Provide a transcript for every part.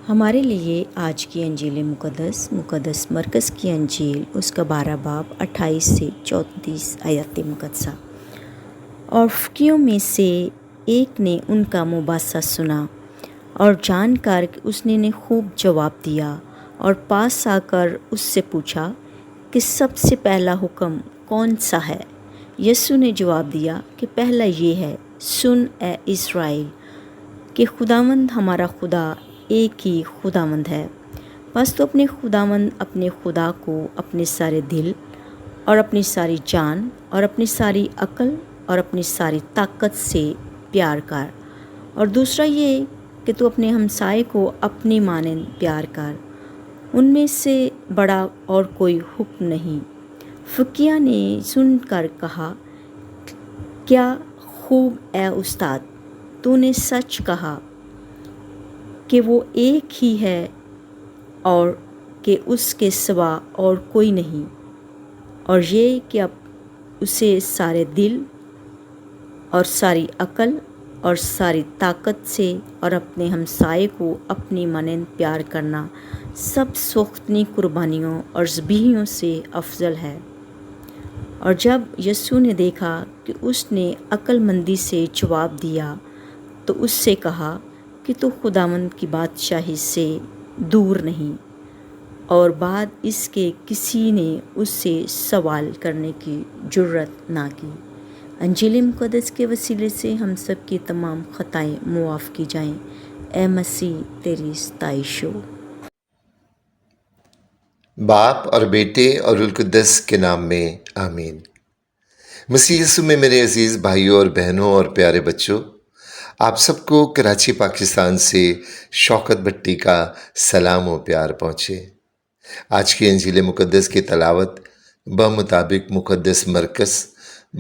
ہمارے لیے آج کی انجیل مقدس مرکز کی انجیل اس کا 12 باب 28 سے 34 آیات مقدسہ۔ اور فقیوں میں سے ایک نے ان کا مباحثہ سنا اور جان کر اس نے خوب جواب دیا اور پاس آ کر اس سے پوچھا کہ سب سے پہلا حکم کون سا ہے؟ یسوع نے جواب دیا کہ پہلا یہ ہے، سن اے اسرائیل کہ خداوند ہمارا خدا ایک ہی خداوند ہے، بس تو اپنے خدا کو اپنے سارے دل اور اپنی ساری جان اور اپنی ساری عقل اور اپنی ساری طاقت سے پیار کر، اور دوسرا یہ کہ تو اپنے ہمسائے کو اپنی مانند پیار کر۔ ان میں سے بڑا اور کوئی حکم نہیں۔ فقیہ نے سن کر کہا، کیا خوب اے استاد، تو نے سچ کہا کہ وہ ایک ہی ہے اور کہ اس کے سوا اور کوئی نہیں، اور یہ کہ اب اسے سارے دل اور ساری عقل اور ساری طاقت سے اور اپنے ہمسائے کو اپنی مانند پیار کرنا سب سوختنی قربانیوں اور ذبیحوں سے افضل ہے۔ اور جب یسوع نے دیکھا کہ اس نے عقل مندی سے جواب دیا تو اس سے کہا کہ تو خداوند کی بادشاہی سے دور نہیں، اور بعد اس کے کسی نے اس سے سوال کرنے کی جرات نہ کی۔ انجیل مقدس کے وسیلے سے ہم سب کی تمام خطائیں معاف کی جائیں۔ اے مسیح تیری ستائش ہو۔ باپ اور بیٹے اور روح القدس کے نام میں آمین۔ مسیح یسوع میں میرے عزیز بھائیوں اور بہنوں اور پیارے بچوں، آپ سب کو کراچی پاکستان سے شوکت بھٹی کا سلام و پیار پہنچے۔ آج کی انجیل مقدس کی تلاوت بمطابق مقدس مرکز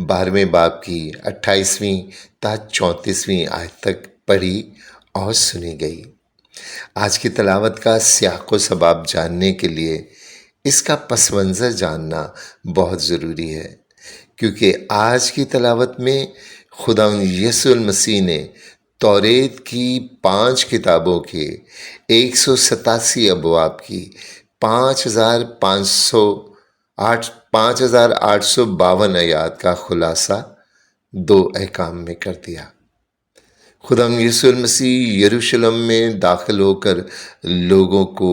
12ویں باب کی 28ویں تا 34ویں آیت تک پڑھی اور سنی گئی۔ آج کی تلاوت کا سیاق و سباب جاننے کے لیے اس کا پس منظر جاننا بہت ضروری ہے، کیونکہ آج کی تلاوت میں خداوند یسوع المسیح نے توریت کی 5 کتابوں کے 187 ابواب کی 5852 آیات کا خلاصہ 2 احکام میں کر دیا۔ خداوند یسوع المسیح یروشلم میں داخل ہو کر لوگوں کو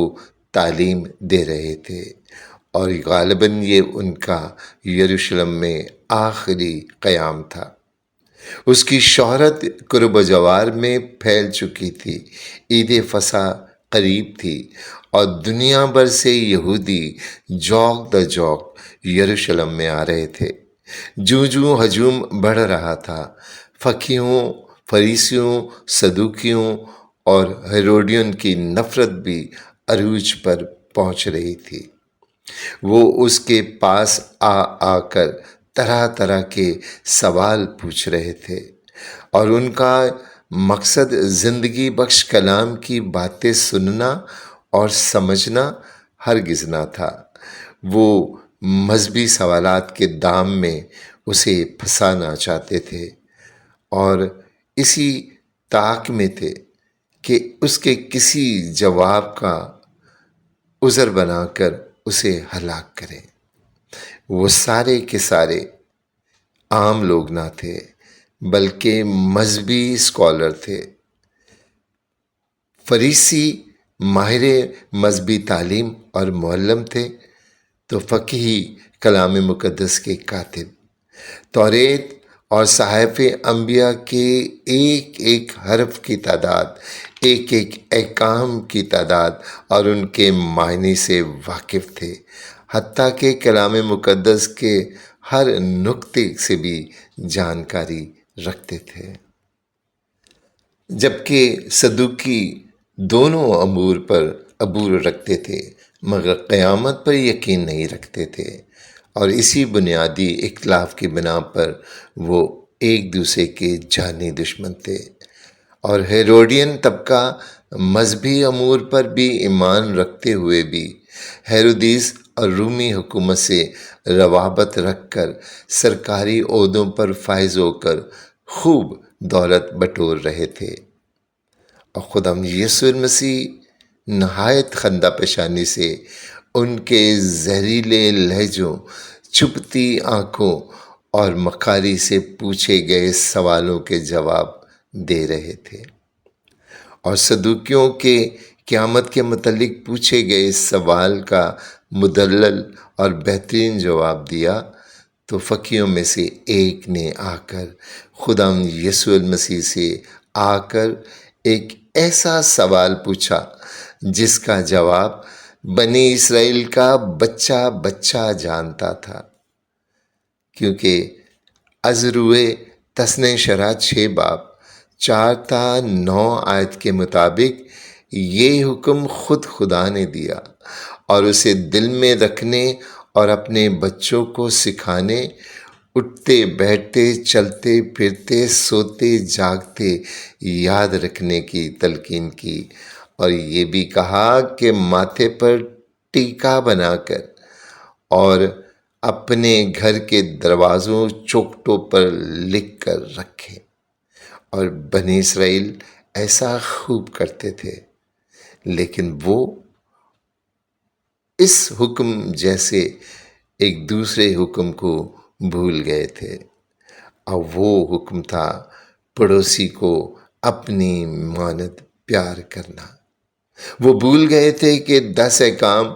تعلیم دے رہے تھے، اور غالباً یہ ان کا یروشلم میں آخری قیام تھا۔ اس کی شہرت قرب و جوار میں پھیل چکی تھی، عید فصح قریب تھی، اور دنیا بھر سے یہودی جوق در جوق یروشلم میں آ رہے تھے۔ جوں ہجوم بڑھ رہا تھا، فقیہوں، فریسیوں، صدوقیوں اور ہیروڈیون کی نفرت بھی عروج پر پہنچ رہی تھی۔ وہ اس کے پاس آ کر طرح طرح کے سوال پوچھ رہے تھے، اور ان کا مقصد زندگی بخش کلام کی باتیں سننا اور سمجھنا ہرگز نہ تھا۔ وہ مذہبی سوالات کے دام میں اسے پھنسانا چاہتے تھے، اور اسی طاق میں تھے کہ اس کے کسی جواب کا عذر بنا کر اسے ہلاک کریں۔ وہ سارے کے سارے عام لوگ نہ تھے، بلکہ مذہبی اسکالر تھے۔ فریسی ماہر مذہبی تعلیم اور معلم تھے، تو فقیہ کلام مقدس کے کاتب۔ توریت اور صحائف انبیاء کے ایک ایک حرف کی تعداد، ایک ایک احکام کی تعداد اور ان کے معنی سے واقف تھے، حتیٰ کہ کلام مقدس کے ہر نقطے سے بھی جانکاری رکھتے تھے۔ جبکہ صدوقی دونوں امور پر عبور رکھتے تھے، مگر قیامت پر یقین نہیں رکھتے تھے، اور اسی بنیادی اختلاف کی بنا پر وہ ایک دوسرے کے جانی دشمن تھے۔ اور ہیروڈین طبقہ مذہبی امور پر بھی ایمان رکھتے ہوئے بھی ہیرودیس اور رومی حکومت سے روابط رکھ کر سرکاری عہدوں پر فائز ہو کر خوب دولت بٹور رہے تھے۔ اور خداوند یسوع المسیح نہایت خندہ پیشانی سے ان کے زہریلے لہجوں، چبھتی آنکھوں اور مکاری سے پوچھے گئے سوالوں کے جواب دے رہے تھے، اور صدوقیوں کے قیامت کے متعلق پوچھے گئے سوال کا مدلل اور بہترین جواب دیا، تو فقیوں میں سے ایک نے آ کر خداوند یسوع المسیح سے آ کر ایک ایسا سوال پوچھا جس کا جواب بنی اسرائیل کا بچہ بچہ جانتا تھا، کیونکہ از روئے تسنہ شرح 6 باب 4 تا 9 آیت کے مطابق یہ حکم خود خدا نے دیا، اور اسے دل میں رکھنے اور اپنے بچوں کو سکھانے، اٹھتے بیٹھتے چلتے پھرتے سوتے جاگتے یاد رکھنے کی تلقین کی، اور یہ بھی کہا کہ ماتھے پر ٹیکا بنا کر اور اپنے گھر کے دروازوں چوکٹوں پر لکھ کر رکھیں۔ اور بنی اسرائیل ایسا خوب کرتے تھے، لیکن وہ اس حکم جیسے ایک دوسرے حکم کو بھول گئے تھے، اور وہ حکم تھا پڑوسی کو اپنی مانند پیار کرنا۔ وہ بھول گئے تھے کہ 10 احکام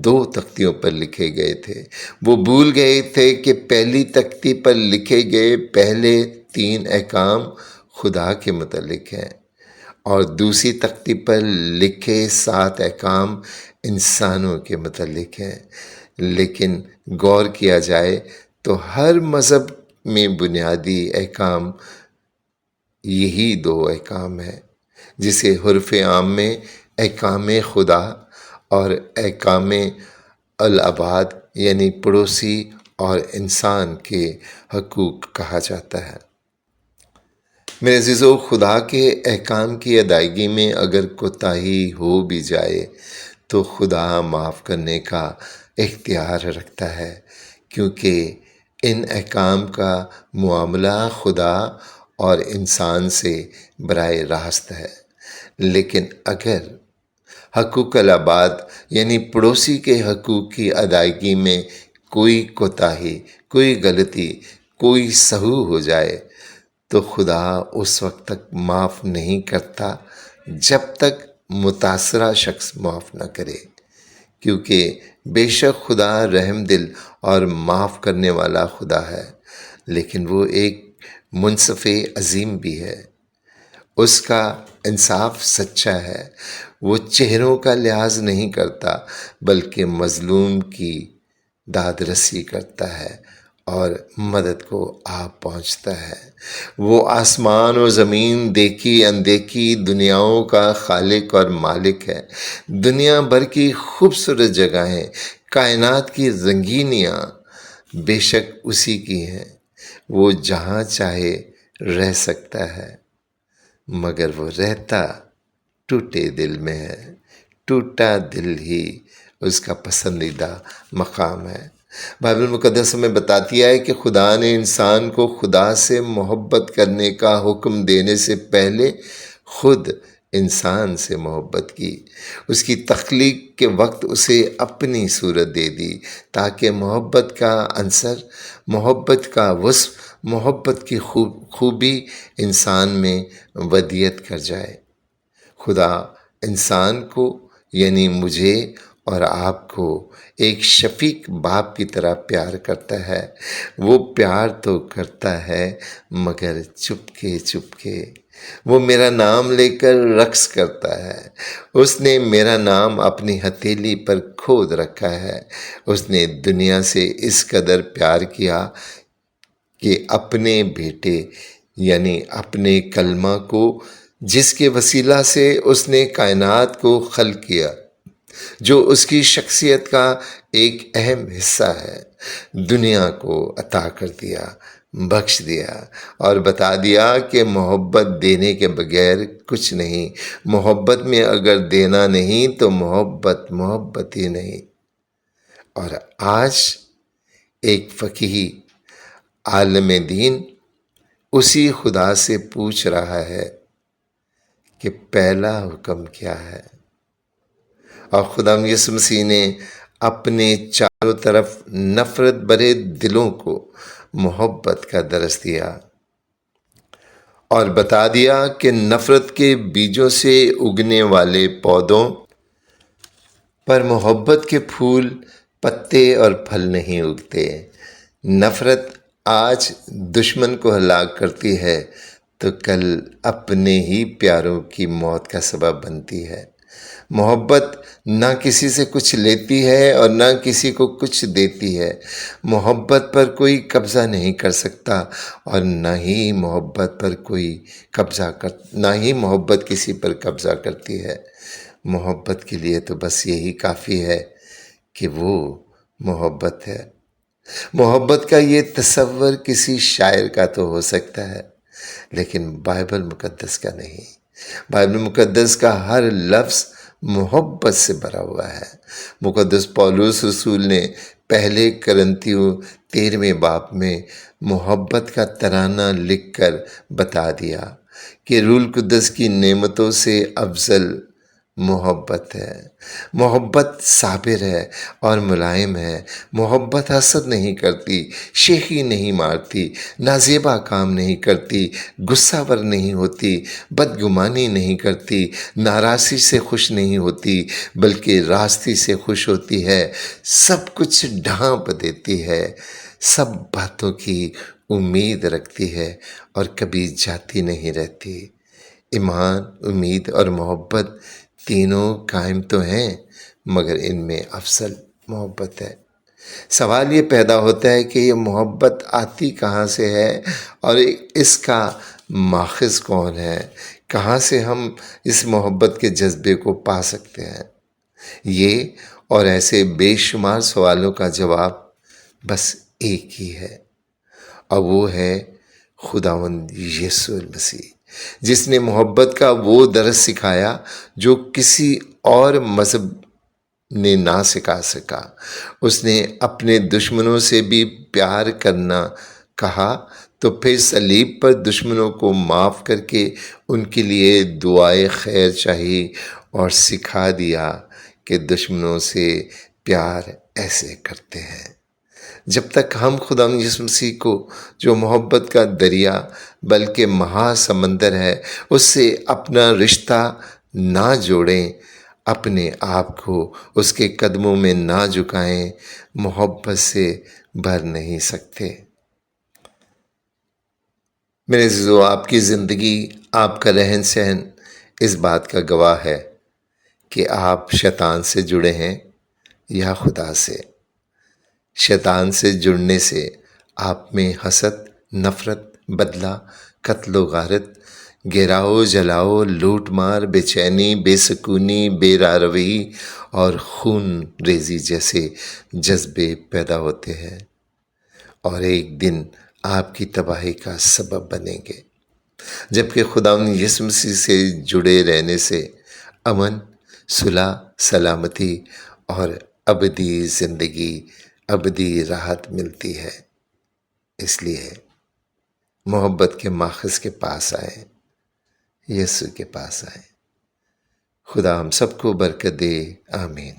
2 تختیوں پر لکھے گئے تھے۔ وہ بھول گئے تھے کہ پہلی تختی پر لکھے گئے پہلے 3 احکام خدا کے متعلق ہیں، اور دوسری تختی پر لکھے 7 احکام انسانوں کے متعلق ہیں۔ لیکن غور کیا جائے تو ہر مذہب میں بنیادی احکام یہی 2 احکام ہیں، جسے حرف عام میں احکام خدا اور احکام العباد یعنی پڑوسی اور انسان کے حقوق کہا جاتا ہے۔ میرے عزیزو، خدا کے احکام کی ادائیگی میں اگر کوتاہی ہو بھی جائے تو خدا معاف کرنے کا اختیار رکھتا ہے، کیونکہ ان احکام کا معاملہ خدا اور انسان سے براہ راست ہے۔ لیکن اگر حقوق العباد یعنی پڑوسی کے حقوق کی ادائیگی میں کوئی کوتاہی، کوئی غلطی، کوئی سہو ہو جائے تو خدا اس وقت تک معاف نہیں کرتا جب تک متاثرہ شخص معاف نہ کرے، کیونکہ بے شک خدا رحم دل اور معاف کرنے والا خدا ہے، لیکن وہ ایک منصف عظیم بھی ہے۔ اس کا انصاف سچا ہے، وہ چہروں کا لحاظ نہیں کرتا بلکہ مظلوم کی داد رسی کرتا ہے اور مدد کو آپ پہنچتا ہے۔ وہ آسمان و زمین، دیکھی اندیکھی دنیاؤں کا خالق اور مالک ہے۔ دنیا بھر کی خوبصورت جگہیں، کائنات کی رنگینیاں بے شک اسی کی ہیں۔ وہ جہاں چاہے رہ سکتا ہے، مگر وہ رہتا ٹوٹے دل میں ہے۔ ٹوٹا دل ہی اس کا پسندیدہ مقام ہے۔ بائبل مقدس میں بتاتی ہے کہ خدا نے انسان کو خدا سے محبت کرنے کا حکم دینے سے پہلے خود انسان سے محبت کی۔ اس کی تخلیق کے وقت اسے اپنی صورت دے دی تاکہ محبت کا عنصر، محبت کا وصف، محبت کی خوبی انسان میں ودیت کر جائے۔ خدا انسان کو یعنی مجھے اور آپ کو ایک شفیق باپ کی طرح پیار کرتا ہے۔ وہ پیار تو کرتا ہے مگر چپکے چپکے۔ وہ میرا نام لے کر رقص کرتا ہے۔ اس نے میرا نام اپنی ہتھیلی پر کھود رکھا ہے۔ اس نے دنیا سے اس قدر پیار کیا کہ اپنے بیٹے یعنی اپنے کلمہ کو، جس کے وسیلہ سے اس نے کائنات کو خلق کیا، جو اس کی شخصیت کا ایک اہم حصہ ہے، دنیا کو عطا کر دیا، بخش دیا اور بتا دیا کہ محبت دینے کے بغیر کچھ نہیں۔ محبت میں اگر دینا نہیں تو محبت ہی نہیں۔ اور آج ایک فقیہ عالم دین اسی خدا سے پوچھ رہا ہے کہ پہلا حکم کیا ہے؟ اور خدا یسوع مسیح نے اپنے چاروں طرف نفرت بھرے دلوں کو محبت کا درس دیا اور بتا دیا کہ نفرت کے بیجوں سے اگنے والے پودوں پر محبت کے پھول، پتے اور پھل نہیں اگتے۔ نفرت آج دشمن کو ہلاک کرتی ہے تو کل اپنے ہی پیاروں کی موت کا سبب بنتی ہے۔ محبت نہ کسی سے کچھ لیتی ہے اور نہ کسی کو کچھ دیتی ہے۔ محبت پر کوئی قبضہ نہیں کر سکتا اور نہ ہی محبت کسی پر قبضہ کرتی ہے۔ محبت کے لیے تو بس یہی کافی ہے کہ وہ محبت ہے۔ محبت کا یہ تصور کسی شاعر کا تو ہو سکتا ہے، لیکن بائبل مقدس کا نہیں۔ بائبل مقدس کا ہر لفظ محبت سے بھرا ہوا ہے۔ مقدس پولس رسول نے پہلے کرنتھیوں 13 باب میں محبت کا ترانہ لکھ کر بتا دیا کہ روح القدس کی نعمتوں سے افضل محبت ہے۔ محبت صابر ہے اور ملائم ہے۔ محبت حسد نہیں کرتی، شیخی نہیں مارتی، نازیبا کام نہیں کرتی، غصہ ور نہیں ہوتی، بدگمانی نہیں کرتی، ناراضی سے خوش نہیں ہوتی بلکہ راستی سے خوش ہوتی ہے، سب کچھ ڈھانپ دیتی ہے، سب باتوں کی امید رکھتی ہے اور کبھی جاتی نہیں رہتی۔ ایمان، امید اور محبت تینوں قائم تو ہیں، مگر ان میں افضل محبت ہے۔ سوال یہ پیدا ہوتا ہے کہ یہ محبت آتی کہاں سے ہے اور اس کا ماخذ کون ہے؟ کہاں سے ہم اس محبت کے جذبے کو پا سکتے ہیں؟ یہ اور ایسے بے شمار سوالوں کا جواب بس ایک ہی ہے، اور وہ ہے خداوند یسوع المسیح، جس نے محبت کا وہ درس سکھایا جو کسی اور مذہب نے نہ سکھا سکا۔ اس نے اپنے دشمنوں سے بھی پیار کرنا کہا تو پھر صلیب پر دشمنوں کو معاف کر کے ان کے لیے دعائے خیر چاہی اور سکھا دیا کہ دشمنوں سے پیار ایسے کرتے ہیں۔ جب تک ہم خدا یسوع مسیح کو، جو محبت کا دریا بلکہ مہا سمندر ہے، اس سے اپنا رشتہ نہ جوڑیں، اپنے آپ کو اس کے قدموں میں نہ جھکائیں، محبت سے بھر نہیں سکتے۔ میرے عزیزو، آپ کی زندگی، آپ کا رہن سہن اس بات کا گواہ ہے کہ آپ شیطان سے جڑے ہیں یا خدا سے۔ شیطان سے جڑنے سے آپ میں حسد، نفرت، بدلہ، قتل و غارت، گراؤ جلاؤ، لوٹ مار، بے چینی، بے سکونی، بے راہ روی اور خون ریزی جیسے جذبے پیدا ہوتے ہیں، اور ایک دن آپ کی تباہی کا سبب بنیں گے۔ جبکہ خداوند یسوع مسیح سے جڑے رہنے سے امن، صلح، سلامتی اور ابدی زندگی، ابدی راحت ملتی ہے۔ اس لیے محبت کے ماخذ کے پاس آئیں، یسوع کے پاس آئیں۔ خدا ہم سب کو برکت دے، آمین۔